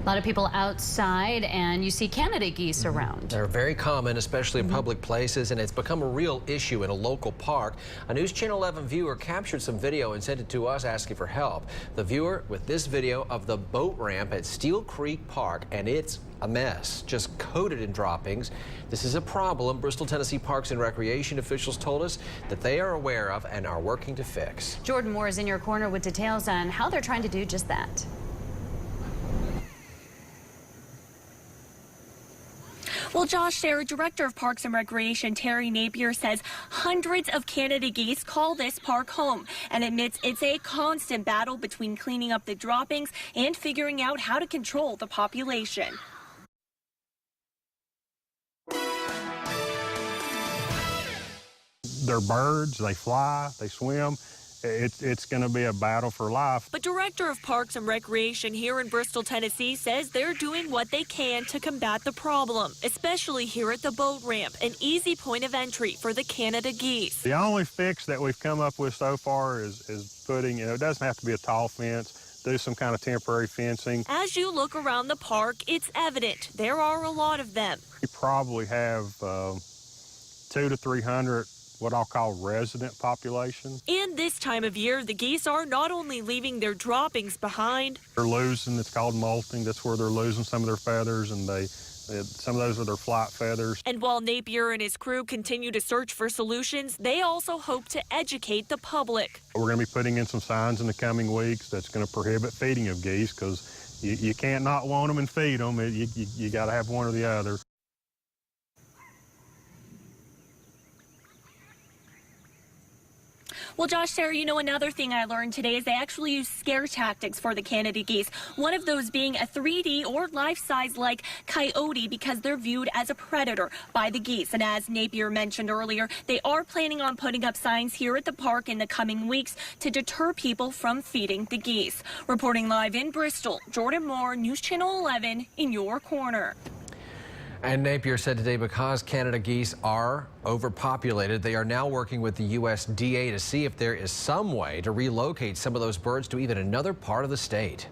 A lot of people outside, and you see Canada geese around. They're very common, especially in public places, and it's become a real issue in a local park. A News Channel 11 viewer captured some video and sent it to us asking for help. The viewer with this video of the boat ramp at Steele Creek Park, and it's a mess, just coated in droppings. This is a problem Bristol, Tennessee Parks and Recreation officials told us that they are aware of and are working to fix. Jordan Moore is in your corner with details on how they're trying to do just that. Well, Josh, Sarah, Director of Parks and Recreation Terry Napier says hundreds of Canada geese call this park home and admits it's a constant battle between cleaning up the droppings and figuring out how to control the population. They're birds, they fly, they swim. It's going to be a battle for life. But Director of Parks and Recreation here in Bristol, Tennessee says they're doing what they can to combat the problem, especially here at the boat ramp, an easy point of entry for the Canada geese. The only fix that we've come up with so far is putting, it doesn't have to be a tall fence, do some kind of temporary fencing. As you look around the park, it's evident there are a lot of them. We probably have 200 to 300 what I'll call resident population. And this time of year, the geese are not only leaving their droppings behind. They're losing, it's called molting. That's where they're losing some of their feathers, and some of those are their flight feathers. And while Napier and his crew continue to search for solutions, they also hope to educate the public. We're going to be putting in some signs in the coming weeks that's going to prohibit feeding of geese, because you can't not want them and feed them. You got to have one or the other. Well, Josh, Sarah, you know, another thing I learned today is they actually use scare tactics for the Canada geese. One of those being a 3D or life-size like coyote, because they're viewed as a predator by the geese. And as Napier mentioned earlier, they are planning on putting up signs here at the park in the coming weeks to deter people from feeding the geese. Reporting live in Bristol, Jordan Moore, News Channel 11 in your corner. And Napier said today because Canada geese are overpopulated, they are now working with the USDA to see if there is some way to relocate some of those birds to even another part of the state.